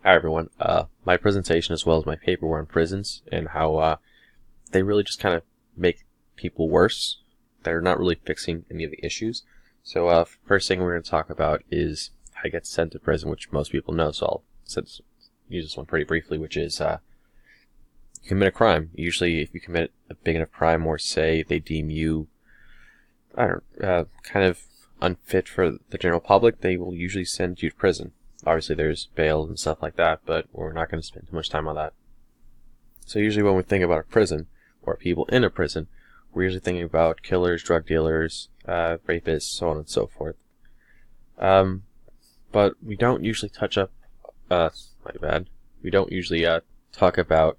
Hi everyone. My presentation as well as my paper were on prisons and how they really just kind of make people worse. They're not really fixing any of the issues. So first thing we're going to talk about is how to get sent to prison, which most people know. So use this one pretty briefly, which is you commit a crime. Usually, if you commit a big enough crime, or say they deem you, I don't, kind of unfit for the general public, they will usually send you to prison. Obviously, there's bail and stuff like that, but we're not going to spend too much time on that. So usually when we think about a prison, or people in a prison, we're usually thinking about killers, drug dealers, rapists, so on and so forth. But we don't usually my bad. We don't usually talk about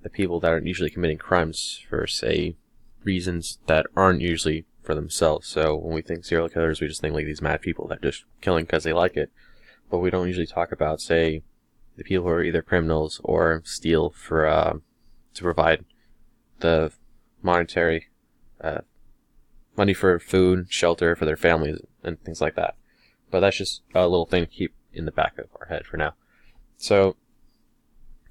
the people that are usually committing crimes for, say, reasons that aren't usually for themselves. So when we think serial killers, we just think like these mad people that are just killing because they like it. But we don't usually talk about, say, the people who are either criminals or steal for to provide the monetary money for food, shelter for their families, and things like that. But that's just a little thing to keep in the back of our head for now. So,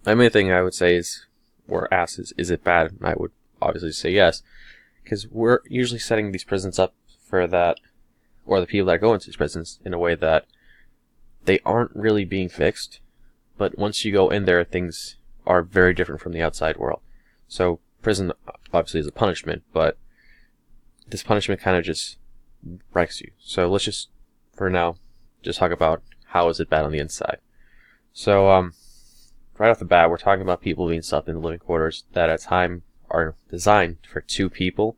my main thing I would say is, or ask is it bad? And I would obviously say yes, because we're usually setting these prisons up for that, or the people that go into these prisons in a way that they aren't really being fixed, but once you go in there, things are very different from the outside world. So prison obviously is a punishment, but this punishment kind of just breaks you. So let's just, for now, just talk about how is it bad on the inside. So right off the bat, we're talking about people being stuffed in living quarters that at time are designed for 2 people,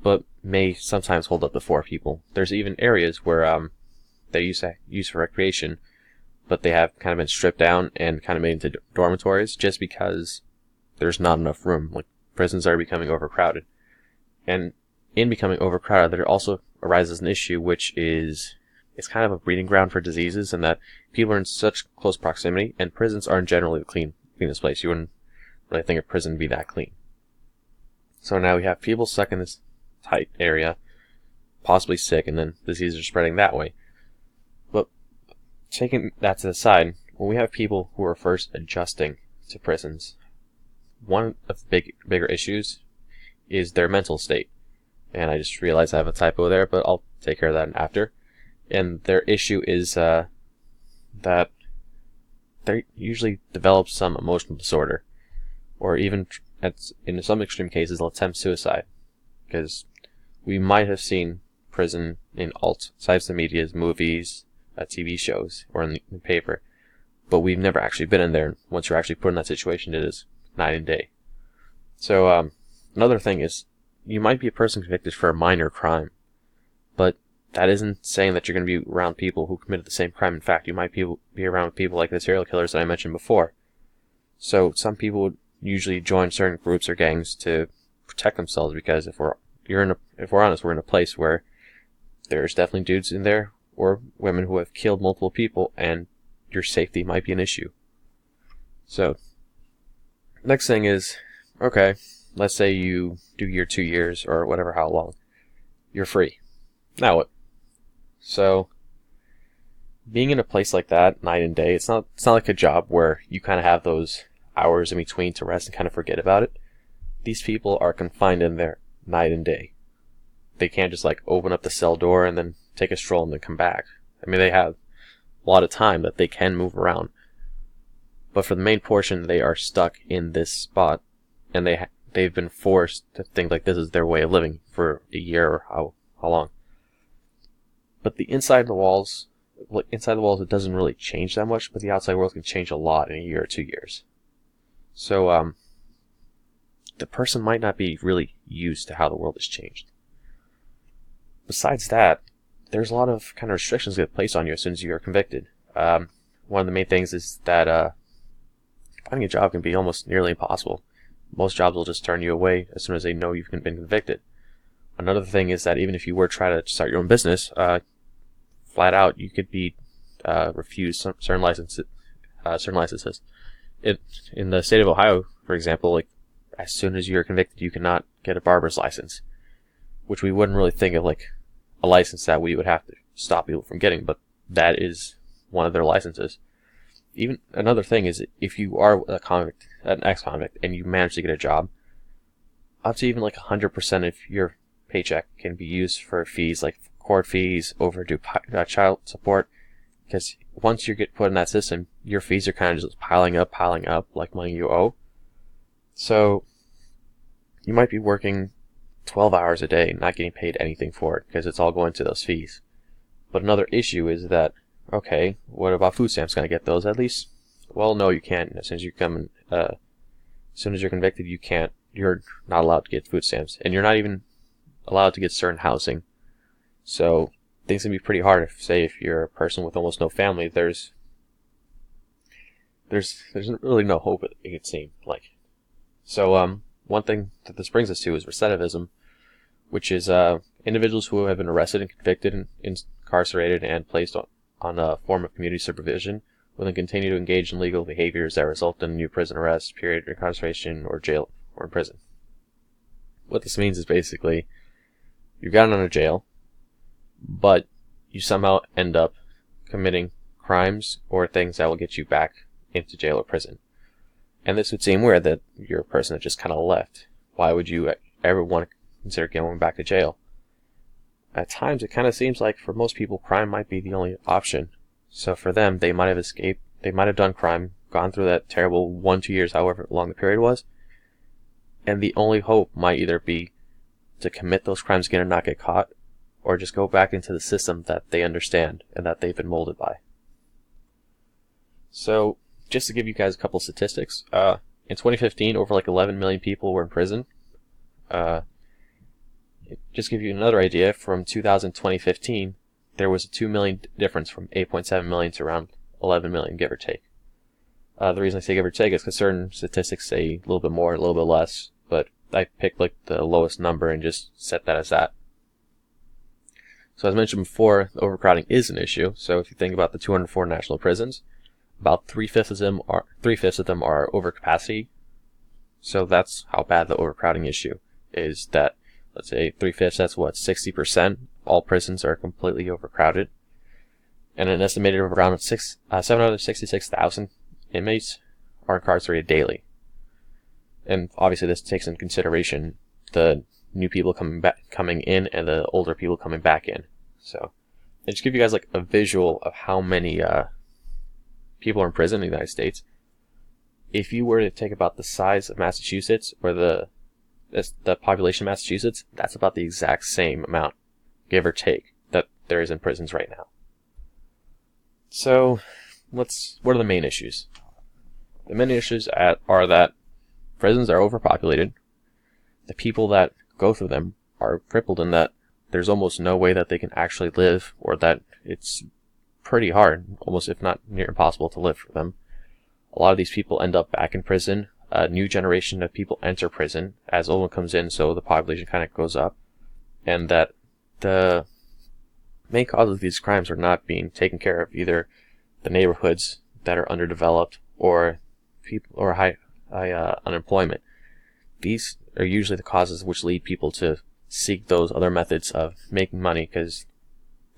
but may sometimes hold up to 4 people. There's even areas where they used for recreation, but they have kind of been stripped down and kind of made into dormitories just because there's not enough room. Like, prisons are becoming overcrowded. And in becoming overcrowded, there also arises an issue, which is it's kind of a breeding ground for diseases, and that people are in such close proximity, and prisons aren't generally the cleanest place. You wouldn't really think a prison would be that clean. So now we have people stuck in this tight area, possibly sick, and then diseases are spreading that way. But taking that to the side, when we have people who are first adjusting to prisons, one of the bigger issues is their mental state. And I just realized I have a typo there, but I'll take care of that after. And their issue is that they usually develop some emotional disorder, or even in some extreme cases, they'll attempt suicide. Because we might have seen prison in all types of media, movies, TV shows, or in the paper, but we've never actually been in there. Once you're actually put in that situation, it is night and day. So another thing is, you might be a person convicted for a minor crime, but that isn't saying that you're going to be around people who committed the same crime. In fact, you might be around people like the serial killers that I mentioned before. So some people would usually join certain groups or gangs to protect themselves, because if we're honest, we're in a place where there's definitely dudes in there or women who have killed multiple people, and your safety might be an issue. So, next thing is, okay, let's say you do your 2 years or whatever, how long, you're free. Now what? So, being in a place like that night and day, it's not like a job where you kind of have those hours in between to rest and kind of forget about it. These people are confined in there night and day. They can't just like open up the cell door and then take a stroll and then come back. I mean, they have a lot of time that they can move around, but for the main portion, they are stuck in this spot, and they've been forced to think like this is their way of living for a year or how long. But the inside the walls, it doesn't really change that much, but the outside world can change a lot in a year or 2 years. So the person might not be really used to how the world has changed. Besides that, there's a lot of kind of restrictions that get placed on you as soon as you are convicted. One of the main things is that finding a job can be almost nearly impossible. Most jobs will just turn you away as soon as they know you've been convicted. Another thing is that even if you were to try to start your own business, flat out, you could be refused certain licenses. In the state of Ohio, for example, like as soon as you're convicted, you cannot get a barber's license, which we wouldn't really think of like a license that we would have to stop people from getting, but that is one of their licenses. even another thing is, if you are a convict, an ex-convict, and you manage to get a job, up to even like 100% of your paycheck can be used for fees like court fees, overdue child support. Because once you get put in that system, your fees are kind of just piling up like money you owe. So you might be working 12 hours a day, not getting paid anything for it, because it's all going to those fees. But another issue is that, okay, what about food stamps? Gonna get those at least? Well, no, you can't. As soon as you're convicted, you can't. You're not allowed to get food stamps, and you're not even allowed to get certain housing. So things can be pretty hard. If you're a person with almost no family, there's really no hope, it can seem like. So one thing that this brings us to is recidivism, which is individuals who have been arrested and convicted and incarcerated and placed on a form of community supervision will then continue to engage in legal behaviors that result in a new prison arrest, period, incarceration, or jail, or in prison. What this means is basically you've gotten out of jail, but you somehow end up committing crimes or things that will get you back into jail or prison. And this would seem weird that you're a person that just kind of left. Why would you ever want to consider going back to jail? At times, it kind of seems like for most people, crime might be the only option. So for them, they might have escaped, they might have done crime, gone through that terrible 1-2 years, however long the period was, and the only hope might either be to commit those crimes again and not get caught, or just go back into the system that they understand and that they've been molded by. So, just to give you guys a couple statistics, in 2015, over like 11 million people were in prison. Just to give you another idea, from 2000 to 2015, there was a 2 million difference from 8.7 million to around 11 million, give or take. The reason I say give or take is because certain statistics say a little bit more, a little bit less, but I picked like the lowest number and just set that as that. So as mentioned before, overcrowding is an issue. So if you think about the 204 national prisons, about 3/5 of them are over capacity. So that's how bad the overcrowding issue is. That, let's say 3/5, that's what, 60%. All prisons are completely overcrowded, and an estimated of around 766,000 inmates are incarcerated daily. And obviously, this takes into consideration the new people coming in and the older people coming back in. So, I just give you guys like a visual of how many people are in prison in the United States. If you were to take about the size of Massachusetts, or the population of Massachusetts, that's about the exact same amount, give or take, that there is in prisons right now. So, what are the main issues? The main issues are that prisons are overpopulated. The people that go through them are crippled in that there's almost no way that they can actually live, or that it's pretty hard, almost if not near impossible, to live for them. A lot of these people end up back in prison. A new generation of people enter prison as old one comes in, so the population kind of goes up. And that the main cause of these crimes are not being taken care of, either the neighborhoods that are underdeveloped or high unemployment. These are usually the causes which lead people to seek those other methods of making money, because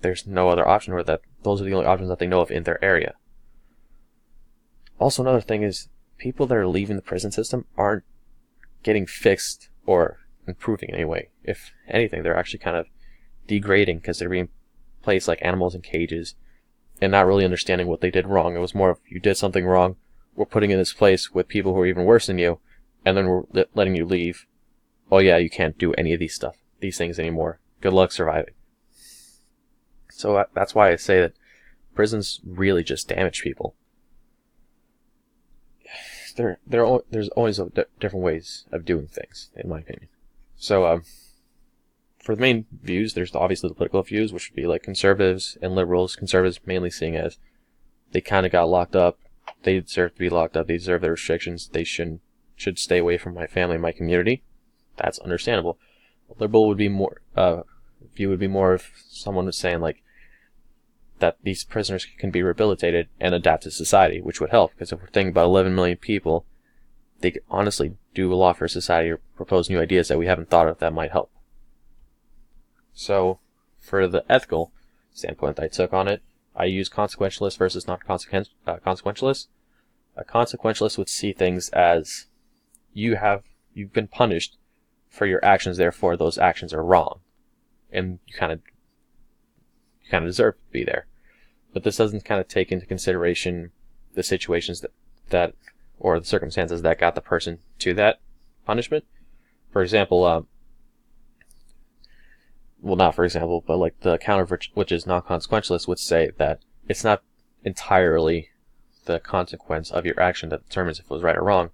there's no other option, or that those are the only options that they know of in their area. Also, another thing is people that are leaving the prison system aren't getting fixed or improving in any way. If anything, they're actually kind of degrading, because they're being placed like animals in cages and not really understanding what they did wrong. It was more of, you did something wrong, we're putting you in this place with people who are even worse than you, and then we're letting you leave. Oh yeah, you can't do any of these things anymore. Good luck surviving. So that's why I say that prisons really just damage people. There's always different ways of doing things, in my opinion. So, for the main views, there's obviously the political views, which would be like conservatives and liberals. Conservatives mainly seeing as they kind of got locked up. They deserve to be locked up. They deserve their restrictions. They should stay away from my family and my community. That's understandable. A liberal would be more, view would be more of someone who's saying like that these prisoners can be rehabilitated and adapt to society, which would help, because if we're thinking about 11 million people, they could honestly do a lot for society or propose new ideas that we haven't thought of that might help. So, for the ethical standpoint I took on it, I use consequentialist versus non-consequentialist. A consequentialist would see things as you've been punished for your actions, therefore those actions are wrong, and you kind of deserve to be there. But this doesn't kind of take into consideration the situations that or the circumstances that got the person to that punishment. For example, well, not for example, but like the counter, which is non-consequentialist, would say that it's not entirely the consequence of your action that determines if it was right or wrong,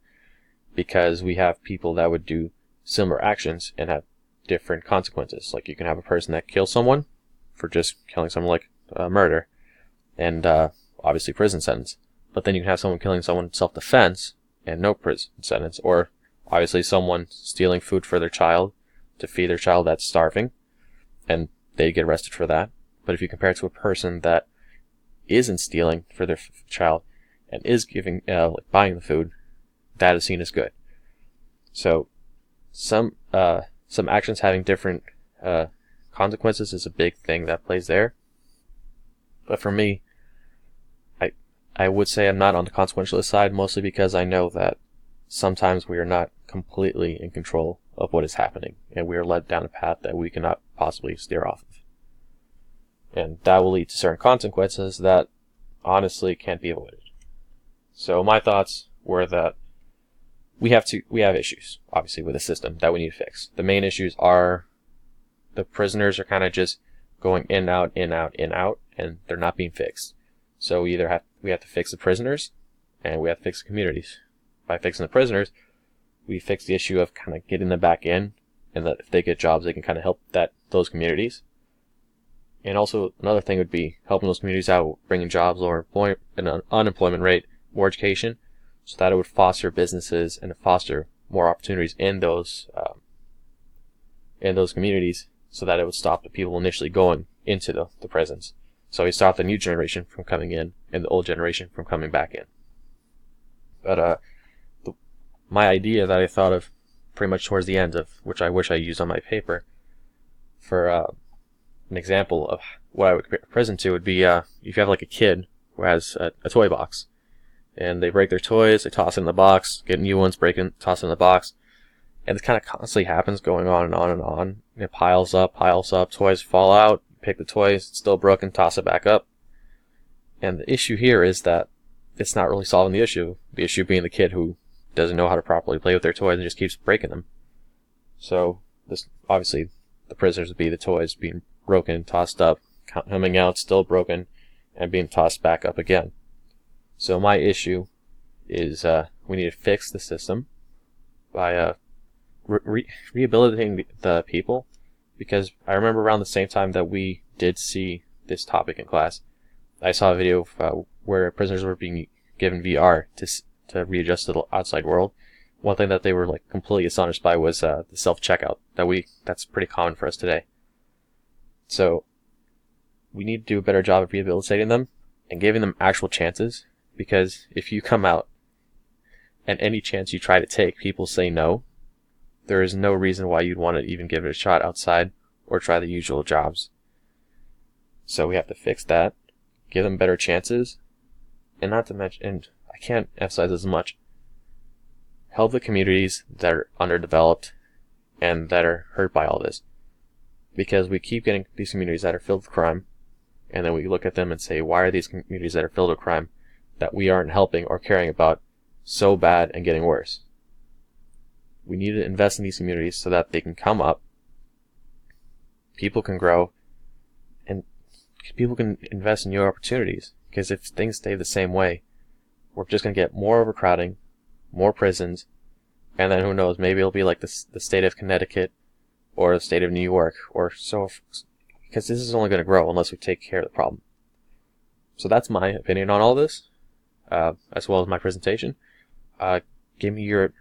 because we have people that would do similar actions and have different consequences. Like you can have a person that kills someone for just killing someone, like murder, and obviously prison sentence. But then you can have someone killing someone in self-defense and no prison sentence, or obviously someone stealing food for their child to feed their child that's starving, and they get arrested for that. But if you compare it to a person that isn't stealing for their child and is giving, like buying the food, that is seen as good. So some actions having different consequences is a big thing that plays there. But for me, I would say I'm not on the consequentialist side, mostly because I know that sometimes we are not completely in control of what is happening, and we are led down a path that we cannot possibly steer off of. And that will lead to certain consequences that honestly can't be avoided. So my thoughts were that we have issues, obviously, with the system that we need to fix. The main issues are the prisoners are kind of just going in, out, in, out, in, out, and they're not being fixed. So we have to fix the prisoners, and we have to fix the communities. By fixing the prisoners, we fix the issue of kind of getting them back in, and that if they get jobs, they can kind of help those communities. And also another thing would be helping those communities out, bringing jobs, lower an unemployment rate, more education, so that it would foster businesses and foster more opportunities in those communities, so that it would stop the people initially going into the prisons. So we stop the new generation from coming in and the old generation from coming back in. But my idea that I thought of pretty much towards the end, of which I wish I used on my paper for an example of what I would compare a prison to, would be if you have like a kid who has a toy box, and they break their toys, they toss it in the box, get new ones, toss it in the box, and this kind of constantly happens, going on and on and on. It piles up, toys fall out, pick the toys, it's still broken, toss it back up. And the issue here is that it's not really solving the issue being the kid who doesn't know how to properly play with their toys and just keeps breaking them. So this, obviously, the prisoners would be the toys being broken, tossed up, coming out, still broken, and being tossed back up again. So my issue is we need to fix the system by rehabilitating the people, because I remember around the same time that we did see this topic in class, I saw a video of, where prisoners were being given VR to readjust to the outside world. One thing that they were like completely astonished by was the self-checkout that's pretty common for us today. So we need to do a better job of rehabilitating them and giving them actual chances, because if you come out and any chance you try to take, people say no, there is no reason why you'd want to even give it a shot outside or try the usual jobs. So we have to fix that, give them better chances, and not to mention, and I can't emphasize this much, help the communities that are underdeveloped and that are hurt by all this. Because we keep getting these communities that are filled with crime, and then we look at them and say, why are these communities that are filled with crime that we aren't helping or caring about so bad and getting worse? We need to invest in these communities so that they can come up, people can grow, and people can invest in new opportunities. Because if things stay the same way, we're just going to get more overcrowding, more prisons, and then who knows, maybe it'll be like the state of Connecticut or the state of New York, or so, because this is only going to grow unless we take care of the problem. So that's my opinion on all this, as well as my presentation. Give me your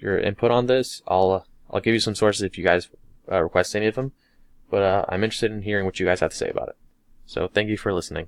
input on this. I'll give you some sources if you guys request any of them, but I'm interested in hearing what you guys have to say about it. So thank you for listening.